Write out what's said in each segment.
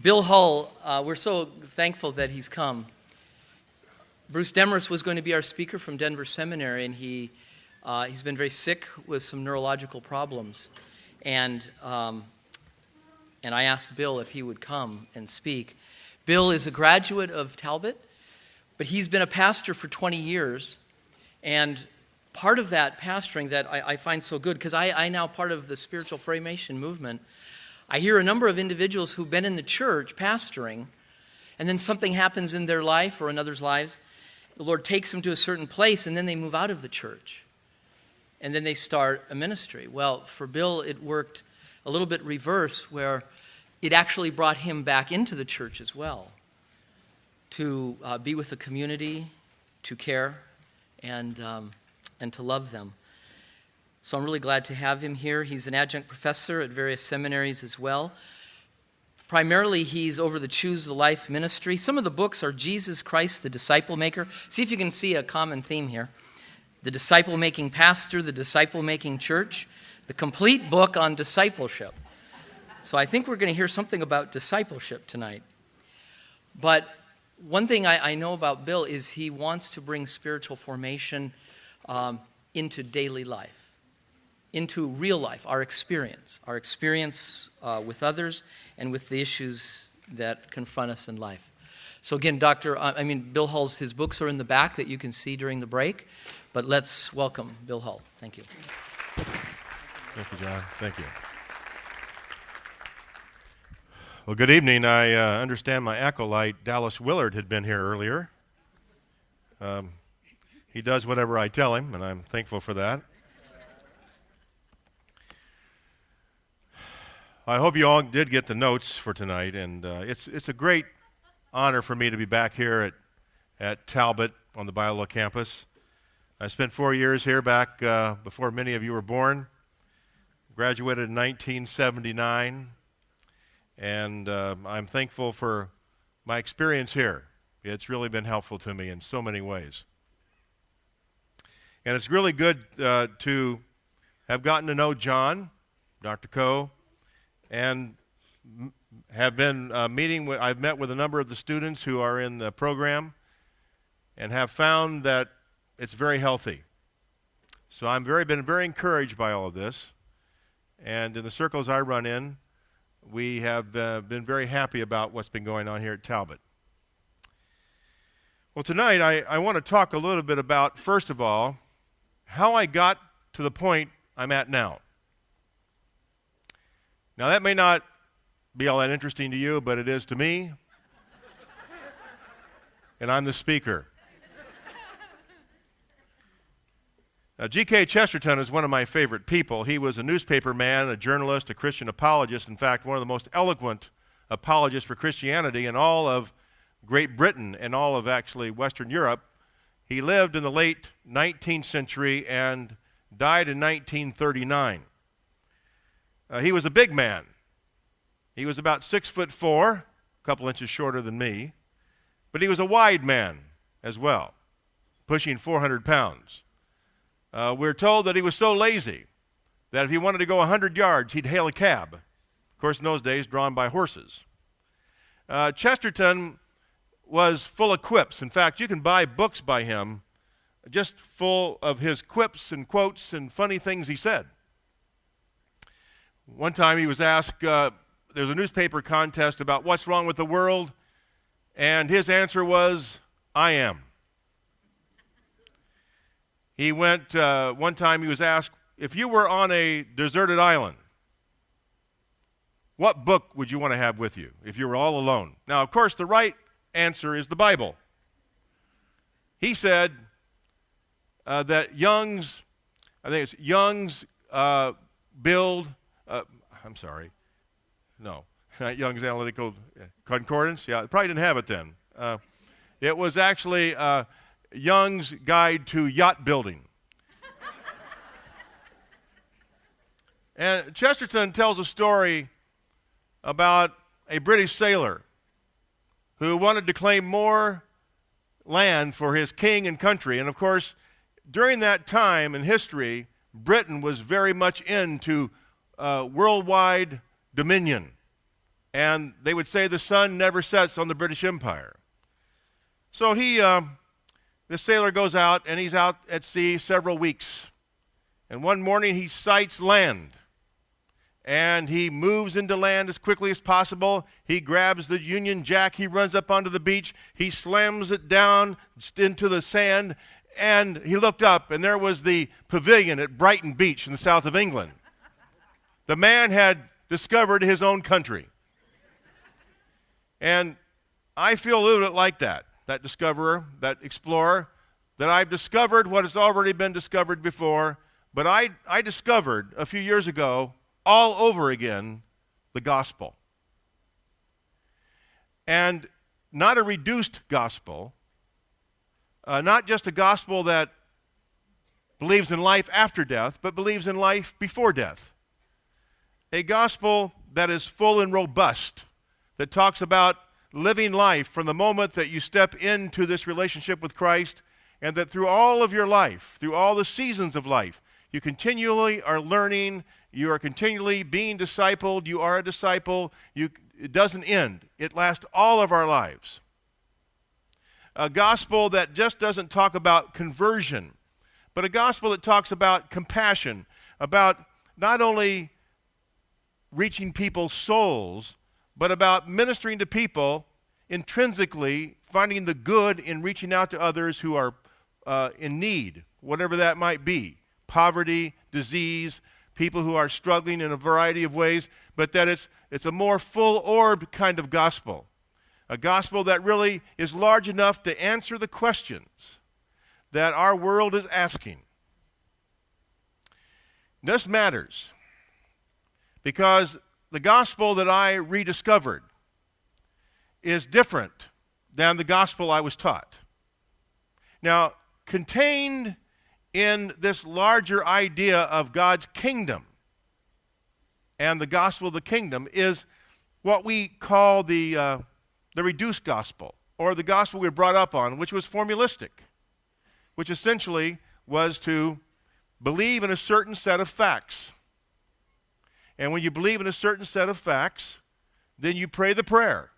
Bill Hull, we're so thankful that he's come. Bruce Demarest was going to be our speaker from Denver Seminary, and he's been very sick with some neurological problems. And I asked Bill if he would come and speak. Bill is a graduate of Talbot, but he's been a pastor for 20 years. And part of that pastoring that I find so good, because I now part of the spiritual formation movement, I hear a number of individuals who've been in the church pastoring, and then something happens in their life or in others' lives. The Lord takes them to a certain place, and then they move out of the church. And then they start a ministry. Well, for Bill, it worked a little bit reverse, where it actually brought him back into the church as well, to be with the community, to care, and to love them. So I'm really glad to have him here. He's an adjunct professor at various seminaries as well. Primarily, he's over the Choose the Life ministry. Some of the books are Jesus Christ, the Disciple Maker. See if you can see a common theme here. The Disciple-Making Pastor, the Disciple-Making Church, the complete book on discipleship. So I think we're going to hear something about discipleship tonight. But one thing I know about Bill is he wants to bring spiritual formation into daily life, into real life, our experience with others and with the issues that confront us in life. So again, Bill Hull's, his books are in the back that you can see during the break, but let's welcome Bill Hull. Thank you. Thank you, John. Thank you. Well, good evening. I understand my acolyte, Dallas Willard, had been here earlier. He does whatever I tell him, and I'm thankful for that. I hope you all did get the notes for tonight, and it's a great honor for me to be back here at Talbot on the Biola campus. I spent 4 years here back before many of you were born. Graduated in 1979, and I'm thankful for my experience here. It's really been helpful to me in so many ways. And it's really good to have gotten to know John, Dr. Coe, and have been I've met with a number of the students who are in the program and have found that it's very healthy. So I've been very encouraged by all of this. And in the circles I run in, we have been very happy about what's been going on here at Talbot. Well, tonight I want to talk a little bit about, first of all, how I got to the point I'm at now. Now, that may not be all that interesting to you, but it is to me. And I'm the speaker. Now, G.K. Chesterton is one of my favorite people. He was a newspaper man, a journalist, a Christian apologist. In fact, one of the most eloquent apologists for Christianity in all of Great Britain and all of, actually, Western Europe. He lived in the late 19th century and died in 1939. He was a big man. He was about 6'4", a couple inches shorter than me, but he was a wide man as well, pushing 400 pounds. We're told that he was so lazy that if he wanted to go 100 yards, he'd hail a cab. Of course, in those days, drawn by horses. Chesterton was full of quips. In fact, you can buy books by him just full of his quips and quotes and funny things he said. One time he was asked, there's a newspaper contest about what's wrong with the world, and his answer was, I am. He went, one time he was asked, if you were on a deserted island, what book would you want to have with you if you were all alone? Now, of course, the right answer is the Bible. He said that Young's not Young's Analytical Concordance. Yeah, probably didn't have it then. It was actually Young's Guide to Yacht Building. And Chesterton tells a story about a British sailor who wanted to claim more land for his king and country. And of course, during that time in history, Britain was very much into worldwide dominion. And they would say the sun never sets on the British Empire. So the sailor goes out, and he's out at sea several weeks. And one morning he sights land. And he moves into land as quickly as possible. He grabs the Union Jack. He runs up onto the beach. He slams it down into the sand. And he looked up, and there was the pavilion at Brighton Beach in the south of England. The man had discovered his own country. And I feel a little bit like that discoverer, that explorer, that I've discovered what has already been discovered before. But I discovered a few years ago, all over again, the gospel. And not a reduced gospel, not just a gospel that believes in life after death, but believes in life before death. A gospel that is full and robust, that talks about living life from the moment that you step into this relationship with Christ, and that through all of your life, through all the seasons of life, you continually are learning, you are continually being discipled, you are a disciple, it doesn't end. It lasts all of our lives. A gospel that just doesn't talk about conversion, but a gospel that talks about compassion, about not only reaching people's souls, but about ministering to people intrinsically, finding the good in reaching out to others who are in need, whatever that might be. Poverty, disease, people who are struggling in a variety of ways, but that it's a more full-orbed kind of gospel. A gospel that really is large enough to answer the questions that our world is asking. This matters because the gospel that I rediscovered is different than the gospel I was taught. Now, contained in this larger idea of God's kingdom and the gospel of the kingdom is what we call the reduced gospel, or the gospel we were brought up on, which was formulistic, which essentially was to believe in a certain set of facts. And when you believe in a certain set of facts, then you pray the prayer.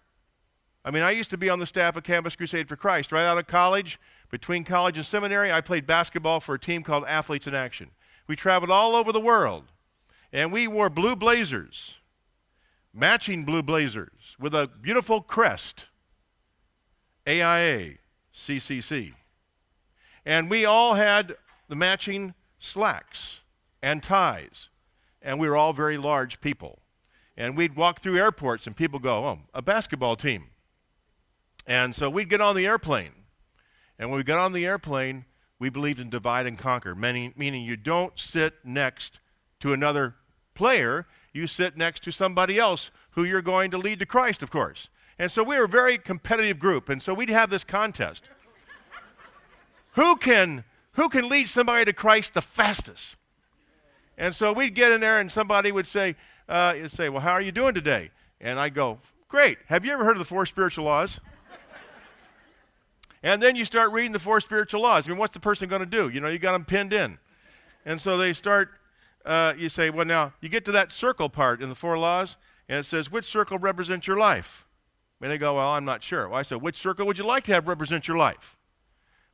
I mean, I used to be on the staff of Campus Crusade for Christ. Right out of college, between college and seminary, I played basketball for a team called Athletes in Action. We traveled all over the world, and we wore blue blazers, matching blue blazers, with a beautiful crest, AIA, CCC. And we all had the matching slacks and ties, and we were all very large people. And we'd walk through airports, and people go, oh, a basketball team. And so we'd get on the airplane. And when we got on the airplane, we believed in divide and conquer, meaning you don't sit next to another player, you sit next to somebody else who you're going to lead to Christ, of course. And so we were a very competitive group, and so we'd have this contest. Who can lead somebody to Christ the fastest? And so we'd get in there, and somebody would say, well, how are you doing today? And I'd go, great. Have you ever heard of the 4 spiritual laws? And then you start reading the 4 spiritual laws. I mean, what's the person going to do? You know, you got them pinned in. And so they start, you say, well, now, you get to that circle part in the 4 laws, and it says, which circle represents your life? And they go, well, I'm not sure. Well, I said, which circle would you like to have represent your life?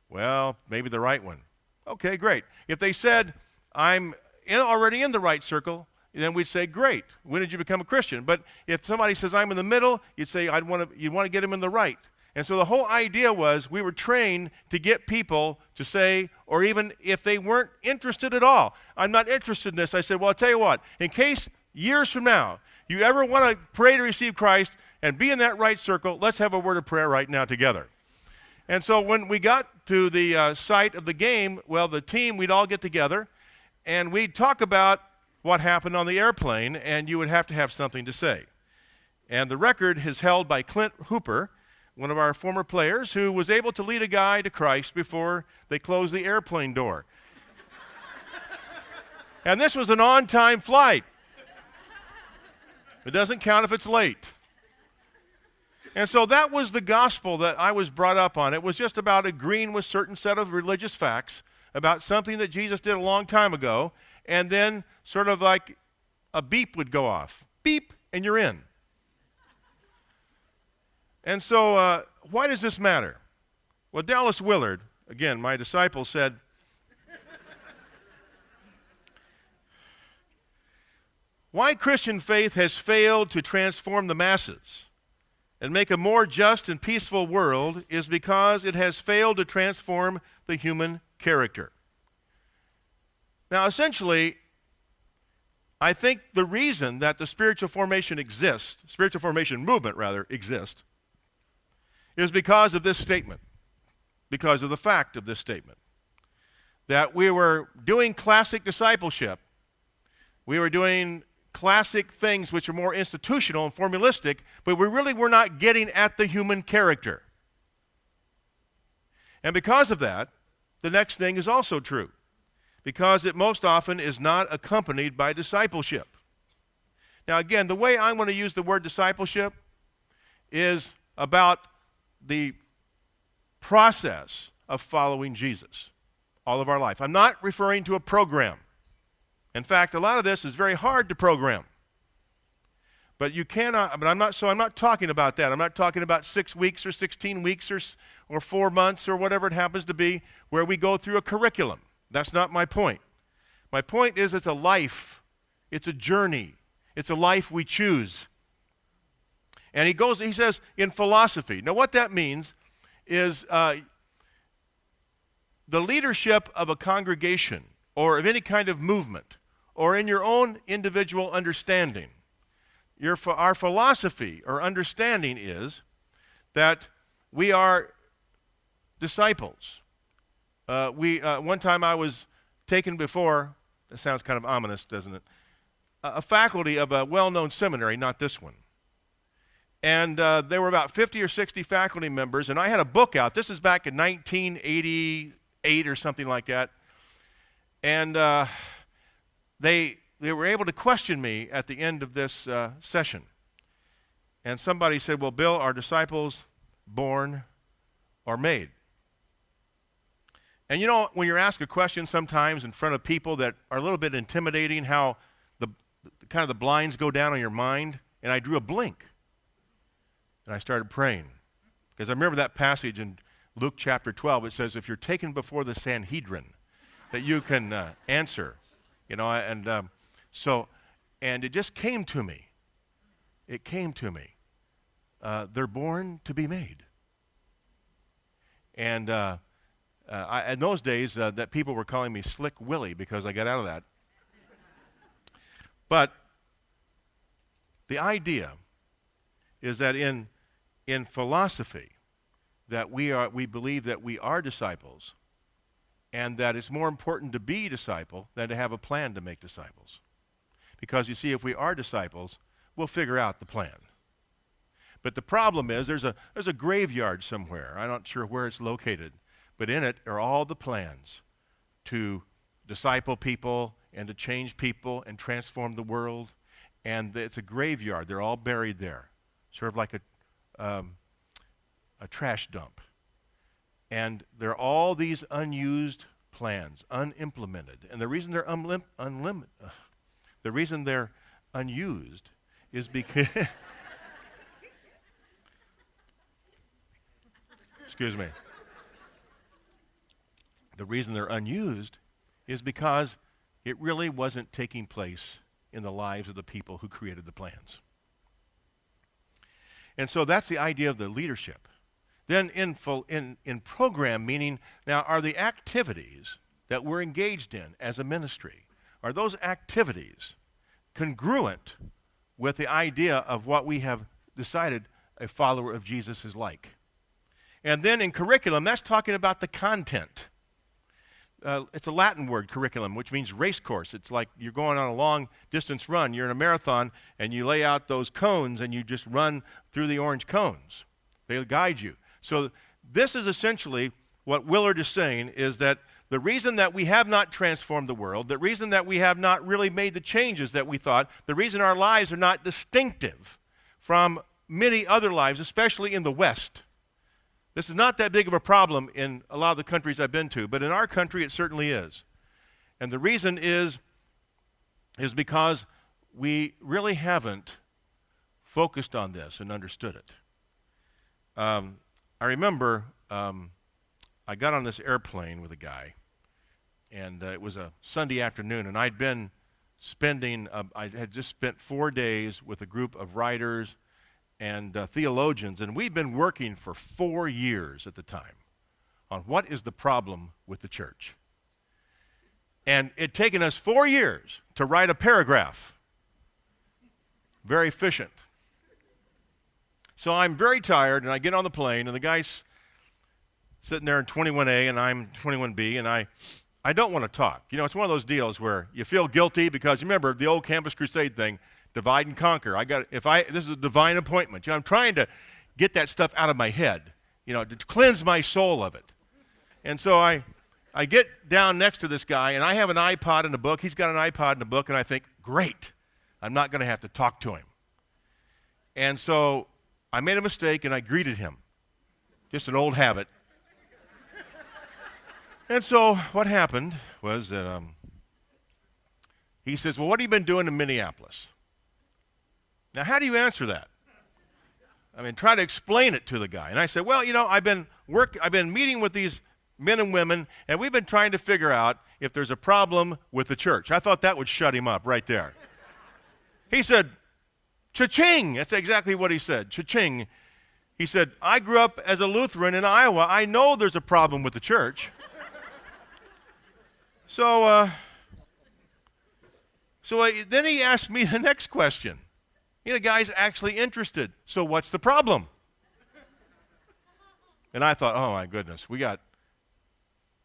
Well, maybe the right one. Okay, great. If they said, I'm already in the right circle, then we'd say, great. When did you become a Christian? But if somebody says, I'm in the middle, you'd say, you'd want to get them in the right. And so the whole idea was we were trained to get people to say, or even if they weren't interested at all, I'm not interested in this. I said, well, I'll tell you what, in case years from now you ever want to pray to receive Christ and be in that right circle, let's have a word of prayer right now together. And so when we got to the site of the game, well, the team, we'd all get together, and we'd talk about what happened on the airplane, and you would have to have something to say. And the record is held by Clint Hooper, one of our former players, who was able to lead a guy to Christ before they closed the airplane door. And this was an on-time flight. It doesn't count if it's late. And so that was the gospel that I was brought up on. It was just about agreeing with a certain set of religious facts about something that Jesus did a long time ago, and then sort of like a beep would go off. Beep, and you're in. And so why does this matter? Well, Dallas Willard, again, my disciple, said, why Christian faith has failed to transform the masses and make a more just and peaceful world is because it has failed to transform the human character. Now, essentially, I think the reason that the spiritual formation movement exists, is because of this statement, because of the fact of this statement, that we were doing classic discipleship, we were doing classic things which are more institutional and formalistic, but we really were not getting at the human character. And because of that, the next thing is also true, because it most often is not accompanied by discipleship. Now again, the way I want to use the word discipleship is about the process of following Jesus all of our life. I'm not referring to a program. In fact, a lot of this is very hard to program. But you cannot, but I'm not talking about that. I'm not talking about 6 weeks or 16 weeks or 4 months or whatever it happens to be where we go through a curriculum. That's not my point. My point is it's a life. It's a journey. It's a life we choose. And he says in philosophy. Now what that means is the leadership of a congregation or of any kind of movement or in your own individual understanding. Our philosophy or understanding is that we are disciples. One time I was taken before, that sounds kind of ominous, doesn't it? A faculty of a well-known seminary, not this one. And there were about 50 or 60 faculty members, and I had a book out. This is back in 1988 or something like that. And they were able to question me at the end of this session. And somebody said, well, Bill, are disciples born or made? And you know, when you're asked a question sometimes in front of people that are a little bit intimidating, how the blinds go down on your mind, and I drew a blink. And I started praying. Because I remember that passage in Luke chapter 12. It says, if you're taken before the Sanhedrin, that you can answer. You know, and it just came to me. It came to me. They're born to be made. And in those days, that people were calling me Slick Willie because I got out of that. But the idea is that in philosophy, that we believe that we are disciples, and that it's more important to be a disciple than to have a plan to make disciples. Because you see, if we are disciples, we'll figure out the plan. But the problem is there's a graveyard somewhere. I'm not sure where it's located, but in it are all the plans to disciple people and to change people and transform the world. And it's a graveyard. They're all buried there, sort of like a trash dump. And there are all these unused plans, unimplemented. And the reason they're unused is because excuse me. The reason they're unused is because it really wasn't taking place in the lives of the people who created the plans. And so that's the idea of the leadership. Then in program, meaning, now are the activities that we're engaged in as a ministry, are those activities congruent with the idea of what we have decided a follower of Jesus is like? And then in curriculum, that's talking about the content. It's a Latin word, curriculum, which means race course. It's like you're going on a long distance run. You're in a marathon, and you lay out those cones, and you just run through the orange cones. They'll guide you. So this is essentially what Willard is saying, is that the reason that we have not transformed the world, the reason that we have not really made the changes that we thought, the reason our lives are not distinctive from many other lives, especially in the West. This is not that big of a problem in a lot of the countries I've been to, but in our country it certainly is. And the reason is because we really haven't focused on this and understood it. I remember I got on this airplane with a guy, and it was a Sunday afternoon, and I had just spent 4 days with a group of writers and theologians, and we'd been working for 4 years at the time on what is the problem with the church. And it'd taken us 4 years to write a paragraph. Very efficient. So I'm very tired, and I get on the plane, and the guy's sitting there in 21A, and I'm 21B, and I don't want to talk. You know, it's one of those deals where you feel guilty because, you remember, the old Campus Crusade thing, divide and conquer. This is a divine appointment. You know, I'm trying to get that stuff out of my head, you know, to cleanse my soul of it. And so I get down next to this guy, and I have an iPod and a book. He's got an iPod and a book, and I think, great, I'm not going to have to talk to him. And so I made a mistake, and I greeted him. Just an old habit. And so what happened was that he says, well, what have you been doing in Minneapolis? Now, how do you answer that? I mean, try to explain it to the guy. And I said, well, you know, I've been meeting with these men and women, and we've been trying to figure out if there's a problem with the church. I thought that would shut him up right there. He said, cha-ching. That's exactly what he said, cha-ching. He said, I grew up as a Lutheran in Iowa. I know there's a problem with the church. So then he asked me the next question. You know, the guy's actually interested. So what's the problem? And I thought, oh my goodness, we have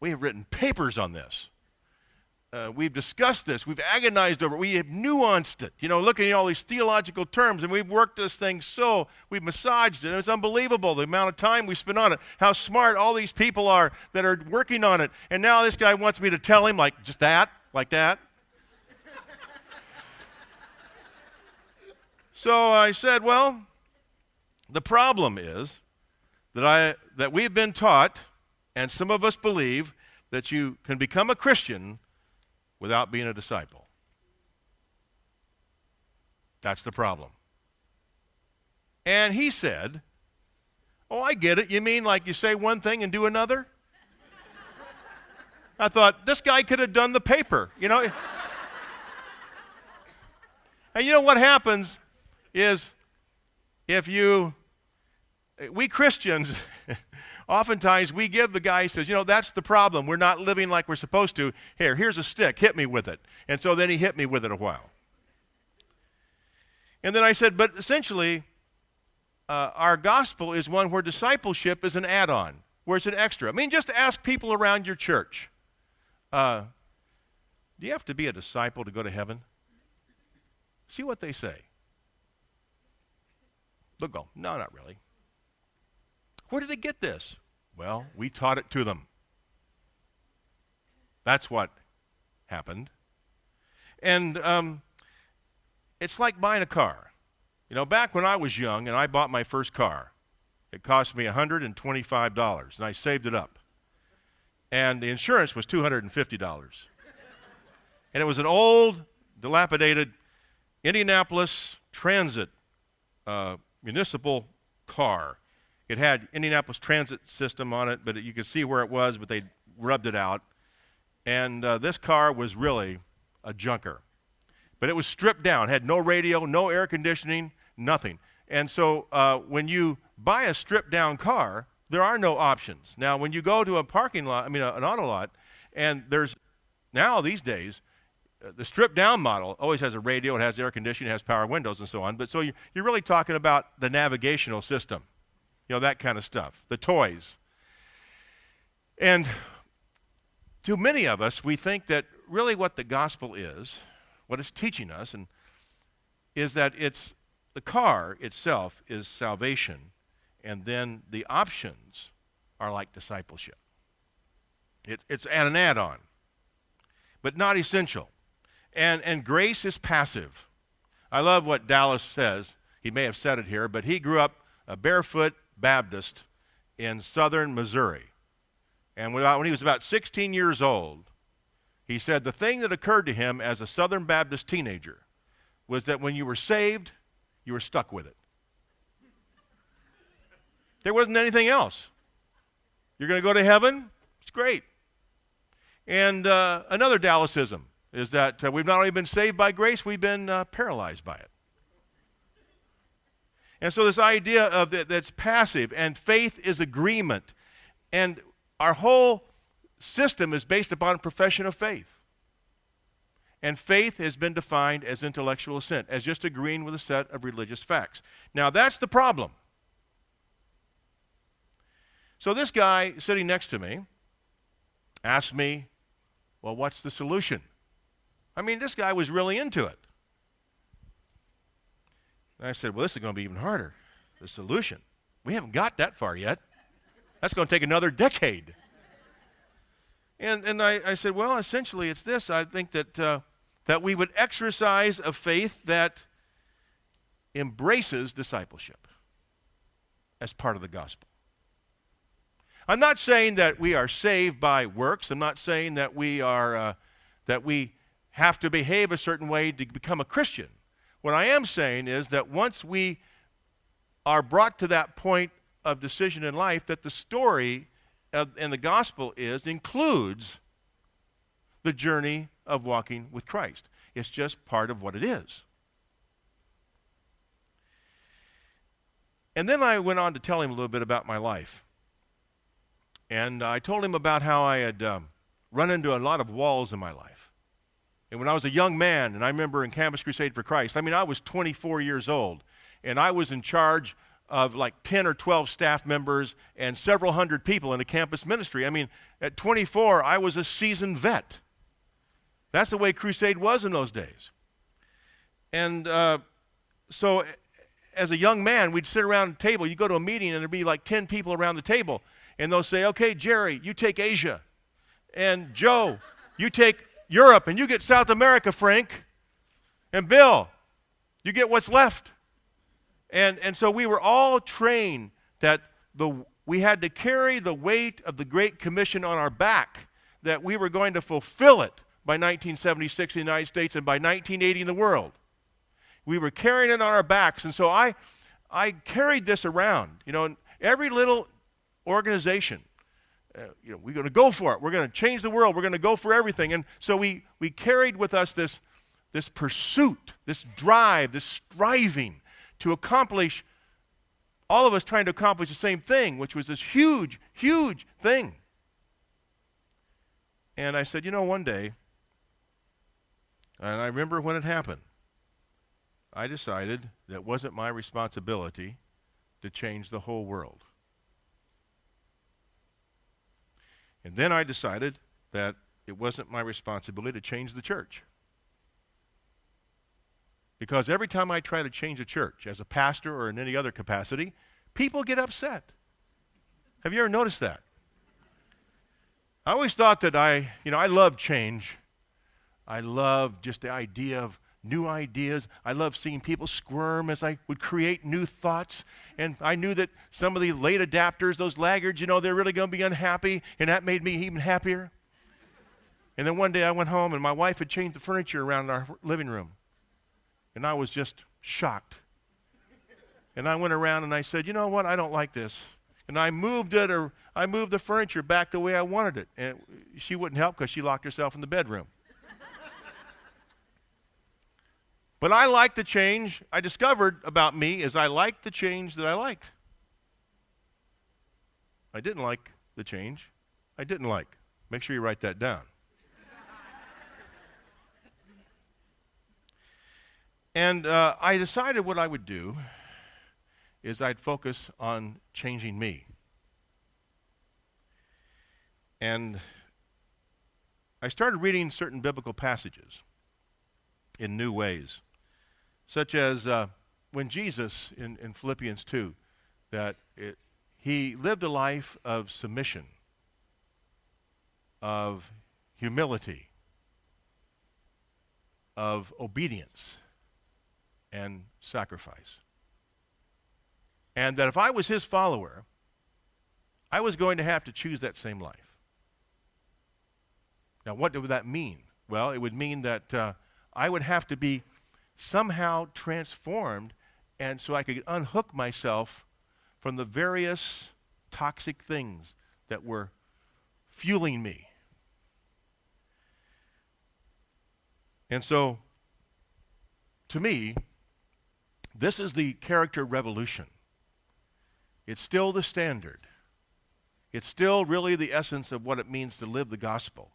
written papers on this. We've discussed this. We've agonized over it. We have nuanced it. You know, looking at all these theological terms, and we've worked this thing we've massaged it. It's unbelievable the amount of time we spent on it, how smart all these people are that are working on it. And now this guy wants me to tell him like that. So I said, well, the problem is that we've been taught, and some of us believe, that you can become a Christian without being a disciple. That's the problem. And he said, oh, I get it. You mean like you say one thing and do another? I thought, this guy could have done the paper, you know. And you know what happens is we Christians, oftentimes we give the guy who says, you know, that's the problem. We're not living like we're supposed to. Here's a stick. Hit me with it. And so then he hit me with it a while. And then I said, but essentially, our gospel is one where discipleship is an add-on, where it's an extra. I mean, just ask people around your church. Do you have to be a disciple to go to heaven? See what they say. They'll go, no, not really. Where did they get this? Well, we taught it to them. That's what happened. And it's like buying a car. You know, back when I was young and I bought my first car, it cost me $125, and I saved it up. And the insurance was $250. And it was an old, dilapidated Indianapolis Transit municipal car. It had Indianapolis Transit System on it, but you could see where it was, but they rubbed it out. And this car was really a junker. But it was stripped down, had no radio, no air conditioning, nothing. And so when you buy a stripped down car, there are no options. Now, when you go to a parking lot, an auto lot, and there's now these days, the stripped down model always has a radio, it has air conditioning, it has power windows and so on. But so you're really talking about the navigational system, you know, that kind of stuff, the toys. And to many of us, we think that really what the gospel is, what it's teaching us, and is that it's the car itself is salvation, and then the options are like discipleship. It's an add-on, but not essential. And grace is passive. I love what Dallas says. He may have said it here, but he grew up a barefoot Baptist in southern Missouri. And when he was about 16 years old, he said the thing that occurred to him as a Southern Baptist teenager was that when you were saved, you were stuck with it. There wasn't anything else. You're going to go to heaven? It's great. And another Dallasism is that we've not only been saved by grace, we've been paralyzed by it. And so this idea of that's passive, and faith is agreement. And our whole system is based upon a profession of faith. And faith has been defined as intellectual assent, as just agreeing with a set of religious facts. Now, that's the problem. So this guy sitting next to me asked me, well, what's the solution? I mean, this guy was really into it. And I said, well, this is going to be even harder. The solution. We haven't got that far yet. That's going to take another decade. And I said, well, essentially it's this. I think that we would exercise a faith that embraces discipleship as part of the gospel. I'm not saying that we are saved by works. I'm not saying that we have to behave a certain way to become a Christian. What I am saying is that once we are brought to that point of decision in life, that the story and the gospel includes the journey of walking with Christ. It's just part of what it is. And then I went on to tell him a little bit about my life. And I told him about how I had run into a lot of walls in my life. And when I was a young man, and I remember in Campus Crusade for Christ, I was 24 years old, and I was in charge of like 10 or 12 staff members and several hundred people in a campus ministry. At 24, I was a seasoned vet. That's the way Crusade was in those days. And so as a young man, we'd sit around a table. You go to a meeting, and there'd be like 10 people around the table. And they'll say, okay, Jerry, you take Asia. And Joe, you take Europe. And you get South America, Frank. And Bill, you get what's left. And so we were all trained that we had to carry the weight of the Great Commission on our back, that we were going to fulfill it by 1976 in the United States and by 1980 in the world. We were carrying it on our backs. And so I carried this around. Every little organization, we're going to go for it. We're going to change the world. We're going to go for everything. And so we carried with us this pursuit, this drive, this striving to accomplish, all of us trying to accomplish the same thing, which was this huge, huge thing. And I said, one day, and I remember when it happened, I decided that it wasn't my responsibility to change the whole world. And then I decided that it wasn't my responsibility to change the church. Because every time I try to change a church, as a pastor or in any other capacity, people get upset. Have you ever noticed that? I always thought that I love change. I love just the idea of new ideas. I love seeing people squirm as I would create new thoughts. And I knew that some of the late adapters, those laggards, they're really going to be unhappy, and that made me even happier. And then one day I went home, and my wife had changed the furniture around in our living room. And I was just shocked. And I went around and I said, you know what, I don't like this. And I moved the furniture back the way I wanted it. And she wouldn't help because she locked herself in the bedroom. But I liked the change. I discovered about me is I liked the change that I liked. I didn't like the change I didn't like. Make sure you write that down. And I decided what I would do is I'd focus on changing me. And I started reading certain biblical passages in new ways, such as when Jesus, in Philippians 2, he lived a life of submission, of humility, of obedience, and sacrifice. And that if I was his follower, I was going to have to choose that same life. Now, what would that mean? Well, it would mean that I would have to be somehow transformed, and so I could unhook myself from the various toxic things that were fueling me. And so, to me, this is the character revolution. It's still the standard. It's still really the essence of what it means to live the gospel,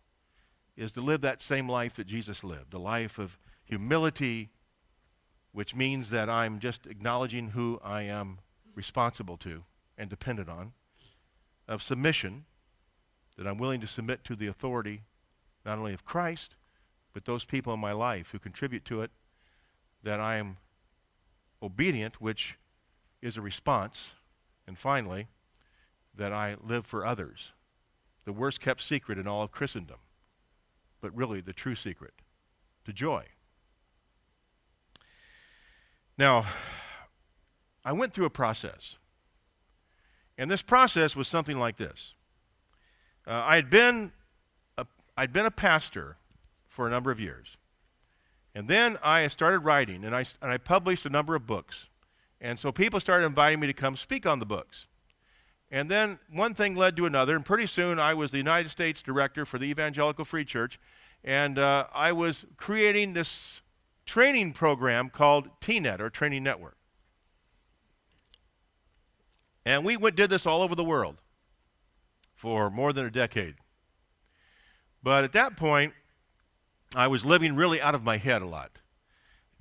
is to live that same life that Jesus lived, a life of humility, which means that I'm just acknowledging who I am responsible to and dependent on, of submission, that I'm willing to submit to the authority not only of Christ, but those people in my life who contribute to it, that I am obedient, which is a response, and finally, that I live for others. The worst kept secret in all of Christendom, but really the true secret to joy. Now, I went through a process, and this process was something like this. I'd been a pastor for a number of years, and then I started writing, and I published a number of books, and so people started inviting me to come speak on the books. And then one thing led to another, and pretty soon I was the United States director for the Evangelical Free Church, and I was creating this training program called TNET, or Training Network. And we did this all over the world for more than a decade. But at that point, I was living really out of my head a lot.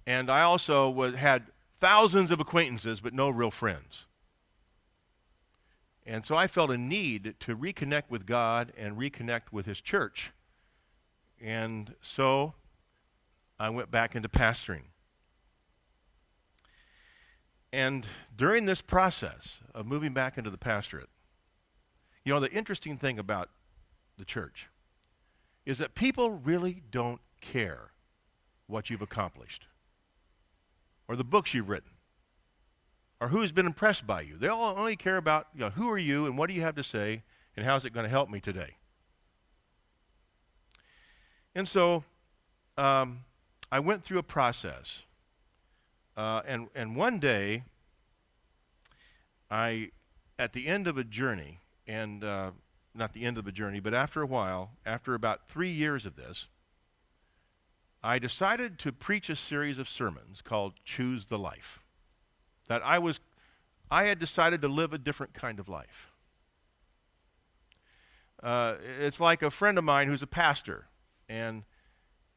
And I also had thousands of acquaintances, but no real friends. And so I felt a need to reconnect with God and reconnect with His church. And so I went back into pastoring. And during this process of moving back into the pastorate, you know, the interesting thing about the church is that people really don't care what you've accomplished or the books you've written or who's been impressed by you. They all only care about, you know, who are you and what do you have to say and how's it going to help me today. And so I went through a process, and one day, at the end of a journey, and not the end of a journey, but after a while, after about 3 years of this, I decided to preach a series of sermons called Choose the Life. That I had decided to live a different kind of life. It's like a friend of mine who's a pastor, and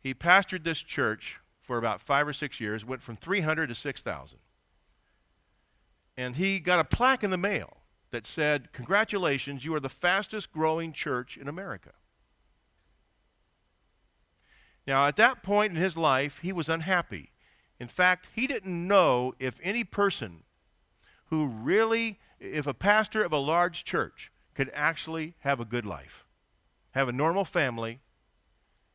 he pastored this church for about 5 or 6 years, went from 300 to 6,000. And he got a plaque in the mail that said, "Congratulations, you are the fastest growing church in America." Now, at that point in his life, he was unhappy. In fact, he didn't know if any person who really, if a pastor of a large church could actually have a good life, have a normal family,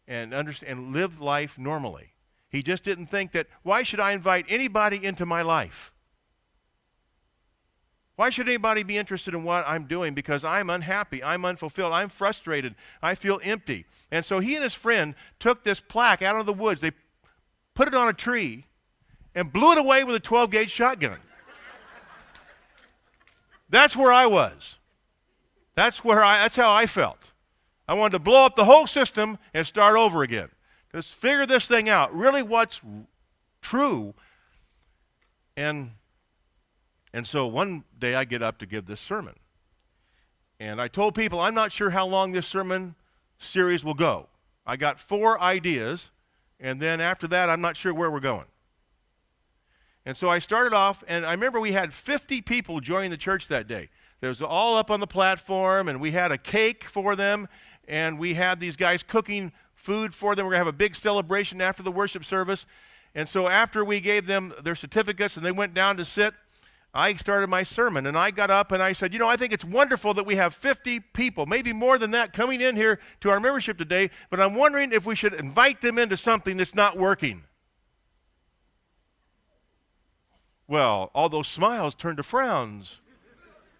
and understand and live life normally. He just didn't think that, why should I invite anybody into my life? Why should anybody be interested in what I'm doing? Because I'm unhappy, I'm unfulfilled, I'm frustrated, I feel empty. And so he and his friend took this plaque out of the woods. They put it on a tree and blew it away with a 12-gauge shotgun. That's where I was. That's how I felt. I wanted to blow up the whole system and start over again. Just figure this thing out. Really what's true. And so one day I get up to give this sermon. And I told people, I'm not sure how long this sermon series will go. I got 4 ideas, and then after that, I'm not sure where we're going. And so I started off, and I remember we had 50 people join the church that day. They was all up on the platform, and we had a cake for them, and we had these guys cooking food for them. We're going to have a big celebration after the worship service. And so after we gave them their certificates and they went down to sit, I started my sermon, and I got up and I said, I think it's wonderful that we have 50 people, maybe more than that, coming in here to our membership today, but I'm wondering if we should invite them into something that's not working. Well, all those smiles turned to frowns,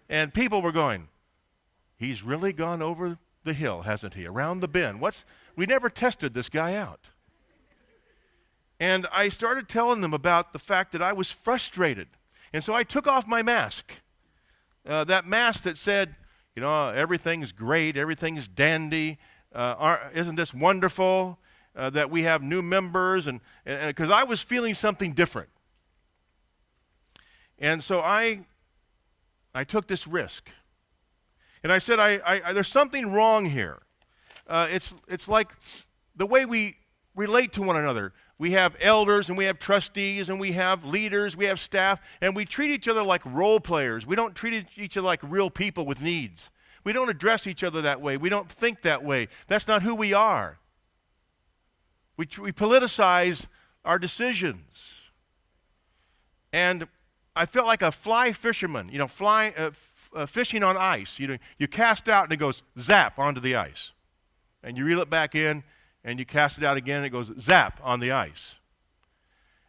and people were going, he's really gone over the hill, hasn't he, around the bend. We never tested this guy out. And I started telling them about the fact that I was frustrated. And so I took off my mask. that mass that said, everything's great, everything's dandy, isn't this wonderful that we have new members, and because I was feeling something different. And so I took this risk. And I said, there's something wrong here. It's like the way we relate to one another. We have elders and we have trustees and we have leaders, we have staff, and we treat each other like role players. We don't treat each other like real people with needs. We don't address each other that way. We don't think that way. That's not who we are. We politicize our decisions. And I felt like a fly fisherman, fishing on ice. You cast out and it goes zap onto the ice. And you reel it back in and you cast it out again and it goes zap on the ice.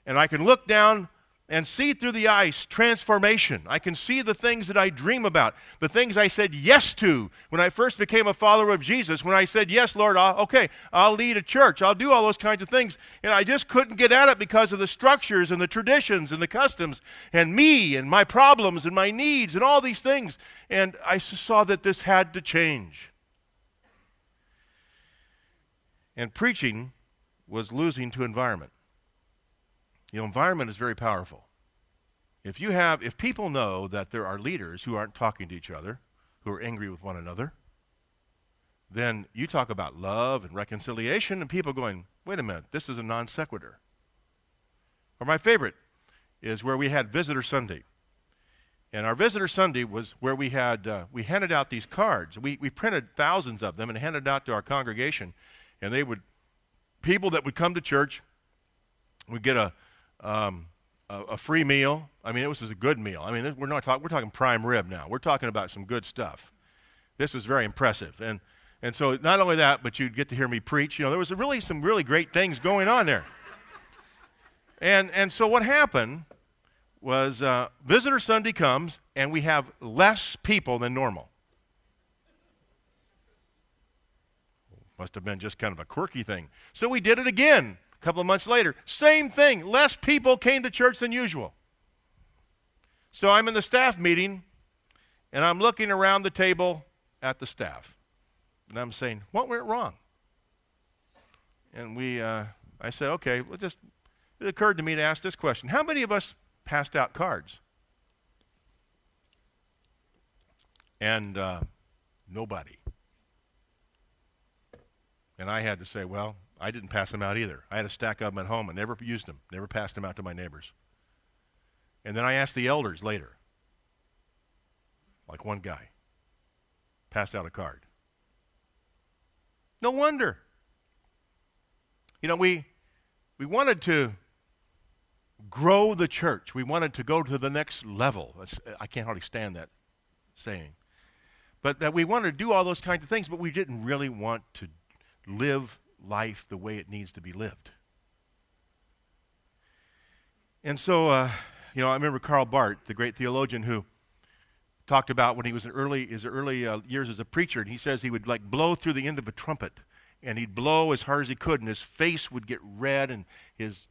And I can look down and see through the ice transformation. I can see the things that I dream about, the things I said yes to when I first became a follower of Jesus. When I said, yes, Lord, I'll lead a church. I'll do all those kinds of things. And I just couldn't get at it because of the structures and the traditions and the customs and me and my problems and my needs and all these things. And I saw that this had to change. And preaching was losing to environment. Environment is very powerful. If people know that there are leaders who aren't talking to each other, who are angry with one another, then you talk about love and reconciliation, and people going, wait a minute, this is a non sequitur. Or my favorite is where we had Visitor Sunday. And our Visitor Sunday was where we handed out these cards. We printed thousands of them and handed out to our congregation. And people that would come to church would get a free meal. I mean, this was a good meal. I mean, we're talking prime rib now. We're talking about some good stuff. This was very impressive. And so not only that, but you'd get to hear me preach. There was some really great things going on there. And so what happened was Visitor Sunday comes, and we have less people than normal. Must have been just kind of a quirky thing. So we did it again. A couple of months later, same thing. Less people came to church than usual. So I'm in the staff meeting, and I'm looking around the table at the staff. And I'm saying, what went wrong? And I said, okay, it occurred to me to ask this question. How many of us passed out cards? And nobody. And I had to say, well, I didn't pass them out either. I had a stack of them at home and never used them, never passed them out to my neighbors. And then I asked the elders later, like one guy, passed out a card. No wonder. We wanted to grow the church. We wanted to go to the next level. I can't hardly stand that saying. But that we wanted to do all those kinds of things, but we didn't really want to live life the way it needs to be lived. And so, I remember Karl Barth, the great theologian, who talked about when he was in his early years as a preacher, and he says he would blow through the end of a trumpet, and he'd blow as hard as he could, and his face would get red, and his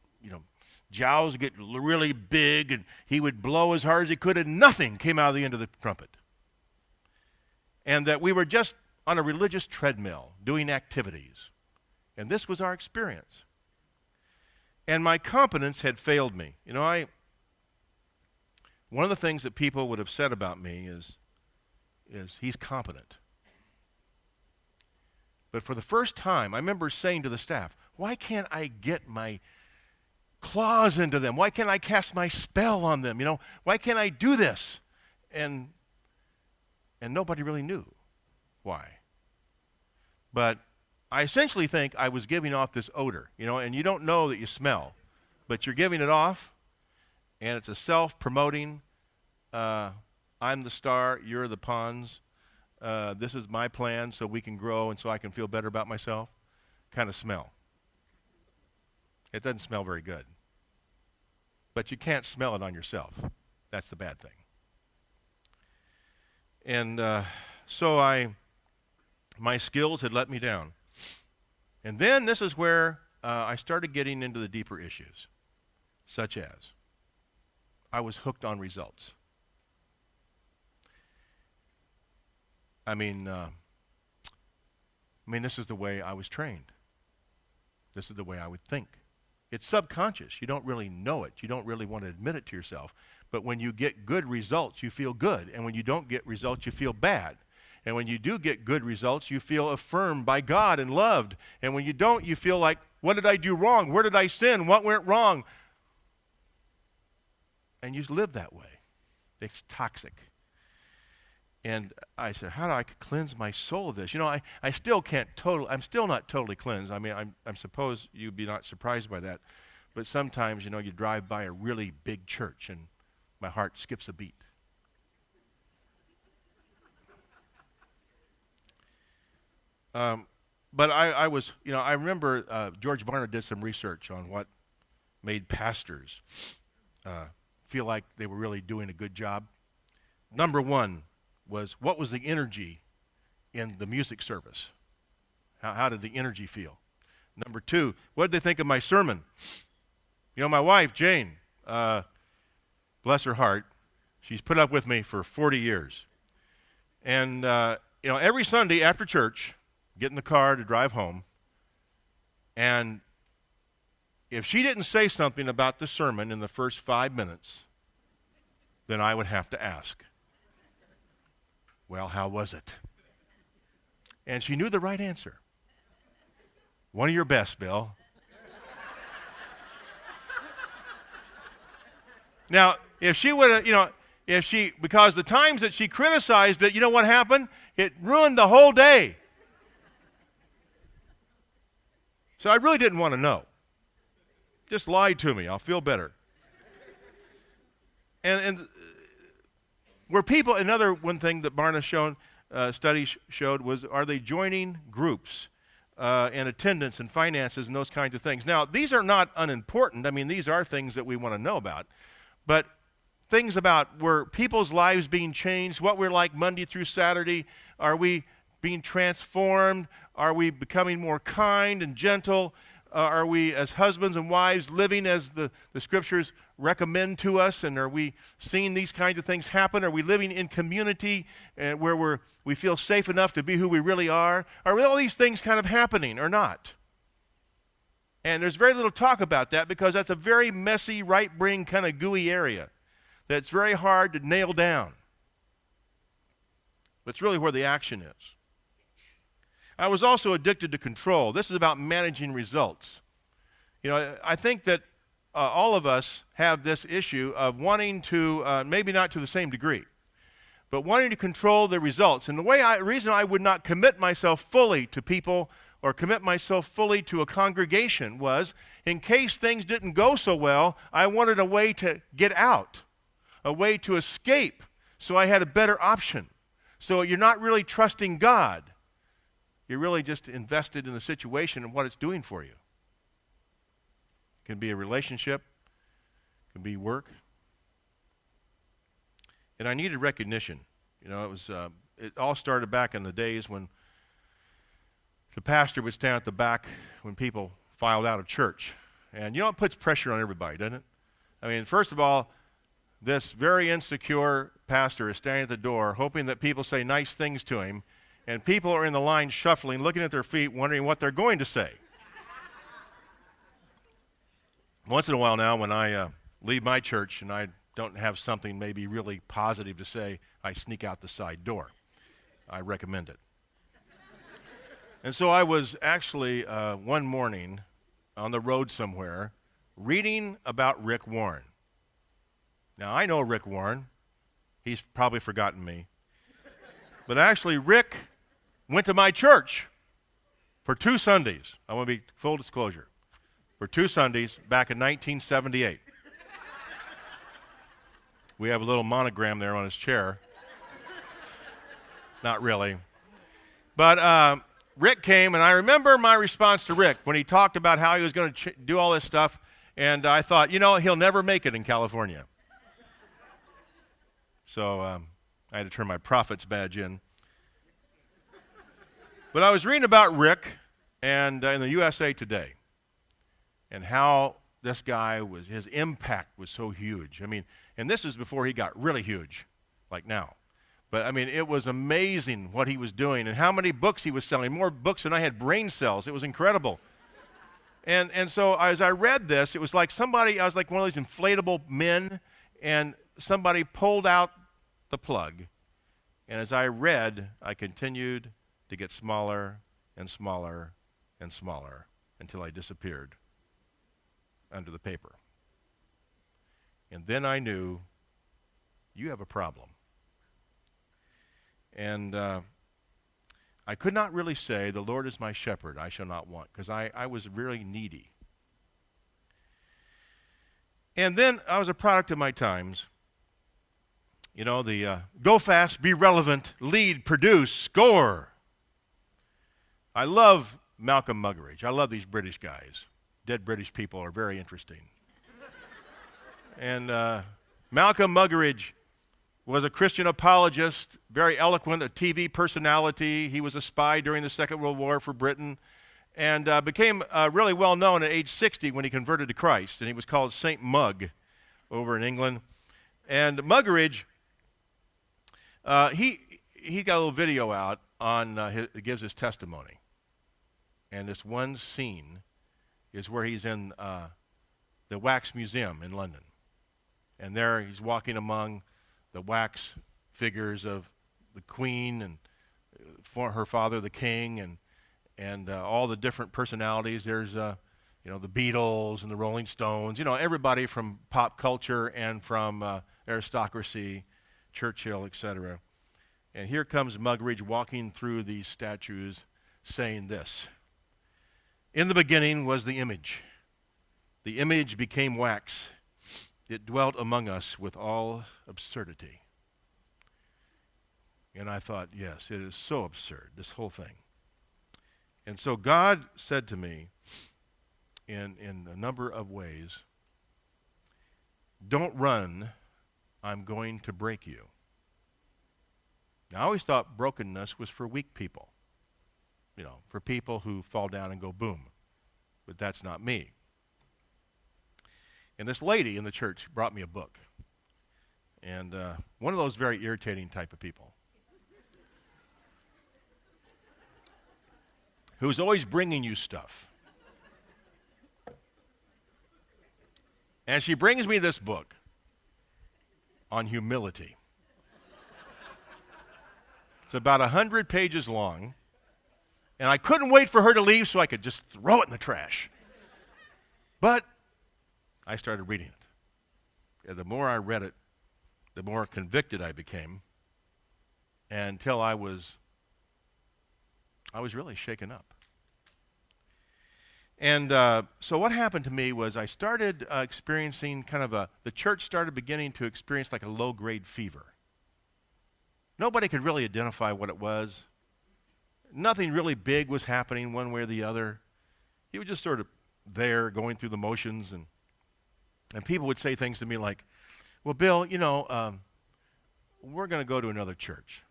jowls would get really big, and he would blow as hard as he could, and nothing came out of the end of the trumpet. And that we were just on a religious treadmill doing activities. And this was our experience. And my competence had failed me. One of the things that people would have said about me is he's competent. But for the first time, I remember saying to the staff, why can't I get my claws into them? Why can't I cast my spell on them? Why can't I do this? And nobody really knew why. But I essentially think I was giving off this odor, and you don't know that you smell, but you're giving it off, and it's a self-promoting, I'm the star, you're the pawns, this is my plan so we can grow and so I can feel better about myself kind of smell. It doesn't smell very good. But you can't smell it on yourself. That's the bad thing. And so my skills had let me down. And then this is where I started getting into the deeper issues, such as I was hooked on results. This is the way I was trained. This is the way I would think. It's subconscious. You don't really know it. You don't really want to admit it to yourself. But when you get good results, you feel good. And when you don't get results, you feel bad. And when you do get good results, you feel affirmed by God and loved. And when you don't, you feel like, what did I do wrong? Where did I sin? What went wrong? And you live that way. It's toxic. And I said, how do I cleanse my soul of this? I still can't I'm still not totally cleansed. I'm suppose you'd be not surprised by that. But sometimes, you drive by a really big church and my heart skips a beat. But I was, I remember George Barna did some research on what made pastors feel like they were really doing a good job. Number one was, what was the energy in the music service? How did the energy feel? Number two, what did they think of my sermon? My wife, Jane, bless her heart, she's put up with me for 40 years. And, every Sunday after church, get in the car to drive home, and if she didn't say something about the sermon in the first 5 minutes, then I would have to ask, well, how was it? And she knew the right answer. One of your best, Bill. Now, if she would have, because the times that she criticized it, you know what happened? It ruined the whole day. So I really didn't want to know. Just lie to me. I'll feel better. And were people, another one thing that Barna studies showed was, are they joining groups and attendance and finances and those kinds of things? Now, these are not unimportant. These are things that we want to know about. But things about, were people's lives being changed? What we're like Monday through Saturday? Are we being transformed? Are we becoming more kind and gentle? Are we, as husbands and wives, living as the Scriptures recommend to us? And are we seeing these kinds of things happen? Are we living in community where we feel safe enough to be who we really are? Are all these things kind of happening or not? And there's very little talk about that because that's a very messy, right-brain kind of gooey area that's very hard to nail down. But it's really where the action is. I was also addicted to control. This is about managing results. I think that all of us have this issue of wanting to, maybe not to the same degree, but wanting to control the results. And the reason I would not commit myself fully to people or commit myself fully to a congregation was, in case things didn't go so well, I wanted a way to get out, a way to escape, so I had a better option. So you're not really trusting God. You're really just invested in the situation and what it's doing for you. It can be a relationship. It can be work. And I needed recognition. It all started back in the days when the pastor would stand at the back when people filed out of church. And it puts pressure on everybody, doesn't it? First of all, this very insecure pastor is standing at the door hoping that people say nice things to him, and people are in the line shuffling, looking at their feet, wondering what they're going to say. Once in a while now, when I leave my church and I don't have something maybe really positive to say, I sneak out the side door. I recommend it. And so I was actually one morning on the road somewhere reading about Rick Warren. Now, I know Rick Warren. He's probably forgotten me. But actually, Rick went to my church for 2 Sundays. I want to be full disclosure. For 2 Sundays back in 1978. We have a little monogram there on his chair. Not really. But Rick came, and I remember my response to Rick when he talked about how he was going to do all this stuff, and I thought, he'll never make it in California. So I had to turn my prophet's badge in. But I was reading about Rick and in the USA Today and how this guy his impact was so huge. And this is before he got really huge, like now. But, I mean, it was amazing what he was doing and how many books he was selling, more books than I had brain cells. It was incredible. And so as I read this, it was like I was like one of these inflatable men, and somebody pulled out the plug. And as I read, I continued to get smaller and smaller and smaller until I disappeared under the paper. And then I knew, you have a problem. And I could not really say, the Lord is my shepherd, I shall not want, because I was really needy. And then I was a product of my times. You know, the go fast, be relevant, lead, produce, score. I love Malcolm Muggeridge. I love these British guys. Dead British people are very interesting. And Malcolm Muggeridge was a Christian apologist, very eloquent, a TV personality. He was a spy during the Second World War for Britain, and became really well known at age 60 when he converted to Christ, and he was called Saint Mug over in England. And Muggeridge, he got a little video out on it gives his testimony, and this one scene is where he's in the Wax Museum in London, and there he's walking among the wax figures of the Queen and her father, the King, and all the different personalities. There's the Beatles and the Rolling Stones. Everybody from pop culture and from aristocracy, Churchill, etc. And here comes Muggeridge walking through these statues, saying this: "In the beginning was the image. The image became wax. It dwelt among us with all absurdity." And I thought, yes, it is so absurd, this whole thing. And so God said to me in a number of ways, "Don't run, I'm going to break you." Now, I always thought brokenness was for weak people, for people who fall down and go boom. But that's not me. And this lady in the church brought me a book. And one of those very irritating type of people who's always bringing you stuff. And she brings me this book on humility. It's about 100 pages long. And I couldn't wait for her to leave so I could just throw it in the trash. But I started reading it. And the more I read it, the more convicted I became, until I was really shaken up. And so what happened to me was I started experiencing the church started beginning to experience like a low-grade fever. Nobody could really identify what it was. Nothing really big was happening one way or the other. He was just sort of there going through the motions, and people would say things to me like, "Well, Bill, we're going to go to another church.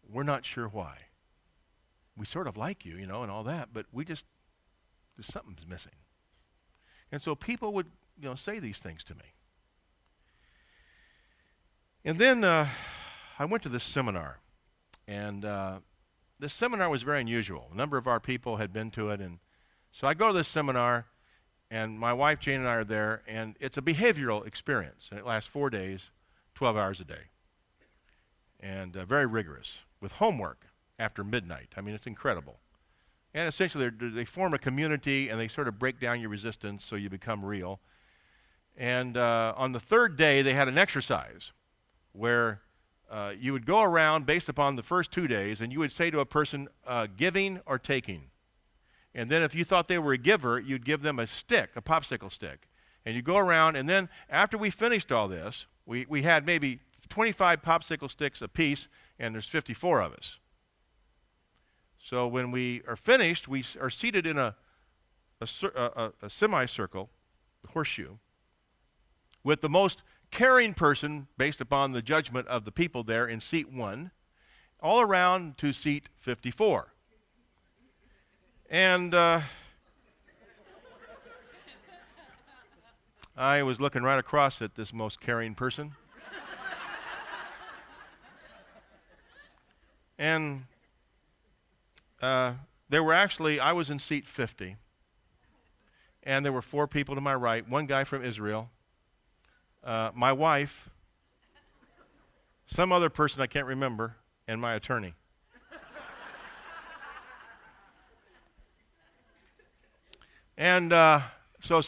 We're not sure why. We sort of like you, and all that, but there's something's missing." And so people would, say these things to me. And then I went to this seminar, and this seminar was very unusual. A number of our people had been to it, and so I go to this seminar, and my wife Jane and I are there, and it's a behavioral experience, and it lasts 4 days, 12 hours a day, and very rigorous, with homework after midnight. I mean, it's incredible. And essentially, they form a community, and they sort of break down your resistance so you become real. And on the third day, they had an exercise where you would go around based upon the first 2 days, and you would say to a person, giving or taking. And then if you thought they were a giver, you'd give them a stick, a popsicle stick. And you go around, and then after we finished all this, we had maybe 25 popsicle sticks apiece, and there's 54 of us. So when we are finished, we are seated in a semicircle, horseshoe, with the most caring person, based upon the judgment of the people there, in seat 1, all around to seat 54. And I was looking right across at this most caring person. And I was in seat 50. And there were 4 people to my right, one guy from Israel, my wife, some other person I can't remember, and my attorney. And so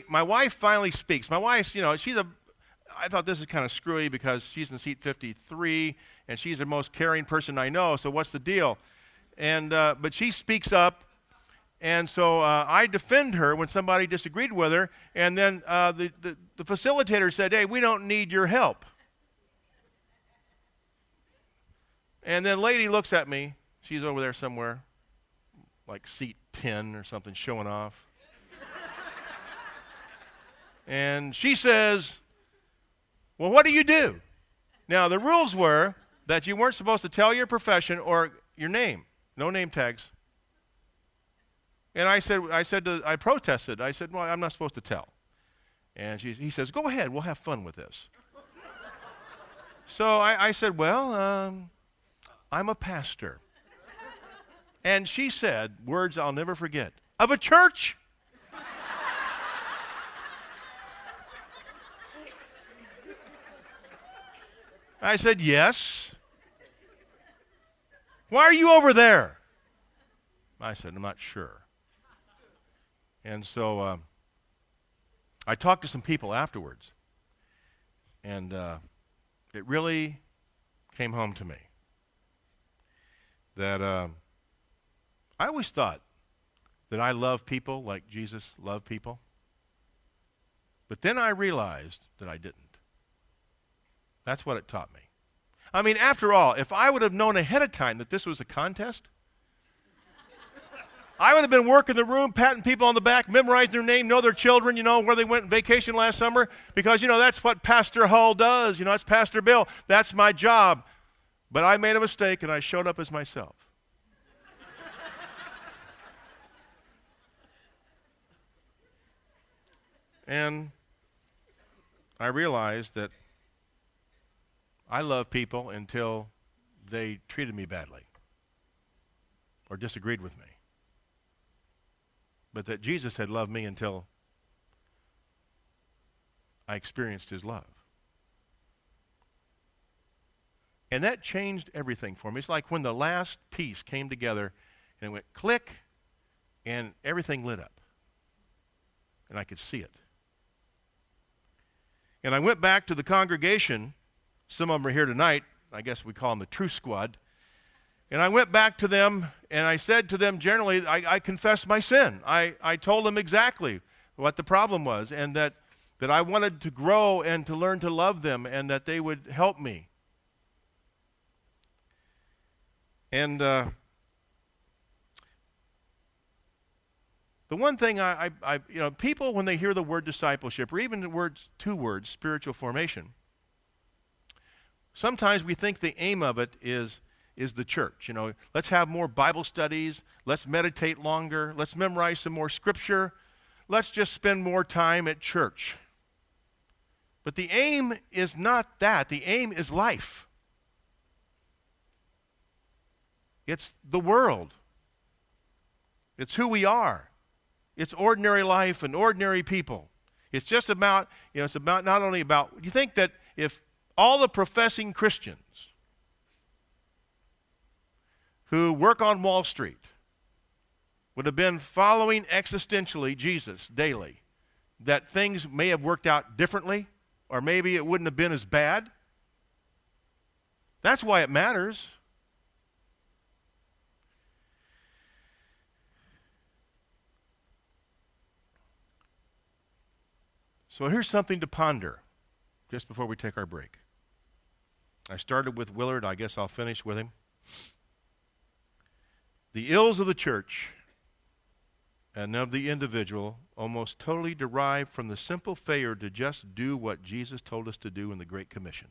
my wife finally speaks. My wife, I thought this is kind of screwy because she's in seat 53, and she's the most caring person I know, so what's the deal? And but she speaks up, and so I defend her when somebody disagreed with her, and then the facilitator said, hey, we don't need your help. And then lady looks at me. She's over there somewhere, like seat 10 or something, showing off. And she says, well, what do you do? Now, the rules were that you weren't supposed to tell your profession or your name. No name tags. And I protested. I said, well, I'm not supposed to tell. And he says, go ahead, we'll have fun with this. So I said, well, I'm a pastor. And she said, words I'll never forget, of a church? I said, yes. Why are you over there? I said, I'm not sure. And so I talked to some people afterwards, and it really came home to me that I always thought that I love people like Jesus loved people, but then I realized that I didn't. That's what it taught me. I mean, after all, if I would have known ahead of time that this was a contest, I would have been working the room, patting people on the back, memorizing their name, know their children, where they went on vacation last summer, because, that's what Pastor Hull does. That's Pastor Bill. That's my job. But I made a mistake, and I showed up as myself. And I realized that I love people until they treated me badly or disagreed with me. But that Jesus had loved me until I experienced his love. And that changed everything for me. It's like when the last piece came together and it went click and everything lit up. And I could see it. And I went back to the congregation. Some of them are here tonight. I guess we call them the Truth Squad. And I went back to them, and I said to them generally, I confessed my sin. I told them exactly what the problem was, and that I wanted to grow and to learn to love them, and that they would help me. And the one thing people, when they hear the word discipleship, or even the two words, spiritual formation, sometimes we think the aim of it is the church. Let's have more Bible studies. Let's meditate longer. Let's memorize some more scripture. Let's just spend more time at church. But the aim is not that. The aim is life. It's the world. It's who we are. It's ordinary life and ordinary people. It's just about, it's about not only about, you think that if all the professing Christians who work on Wall Street would have been following existentially Jesus daily, that things may have worked out differently, or maybe it wouldn't have been as bad? That's why it matters. So here's something to ponder just before we take our break. I started with Willard. I guess I'll finish with him. The ills of the church and of the individual almost totally derive from the simple failure to just do what Jesus told us to do in the Great Commission.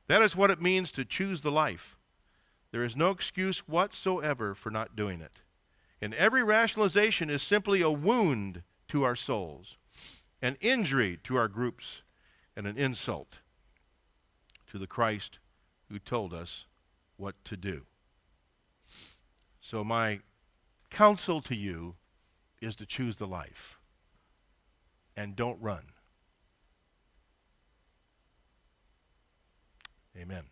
That is what it means to choose the life. There is no excuse whatsoever for not doing it. And every rationalization is simply a wound to our souls, an injury to our groups, and an insult to the Christ who told us what to do. So my counsel to you is to choose the life and don't run. Amen.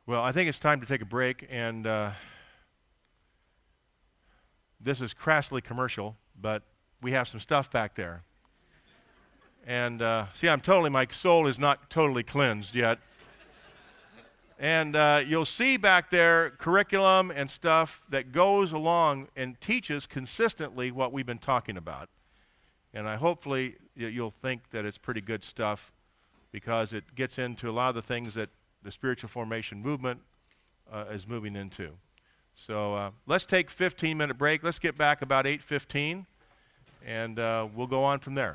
Well, I think it's time to take a break, and this is crassly commercial, but we have some stuff back there. And see, my soul is not totally cleansed yet. And you'll see back there curriculum and stuff that goes along and teaches consistently what we've been talking about. And hopefully you'll think that it's pretty good stuff because it gets into a lot of the things that the spiritual formation movement is moving into. So let's take a 15-minute break. Let's get back about 8:15, and we'll go on from there.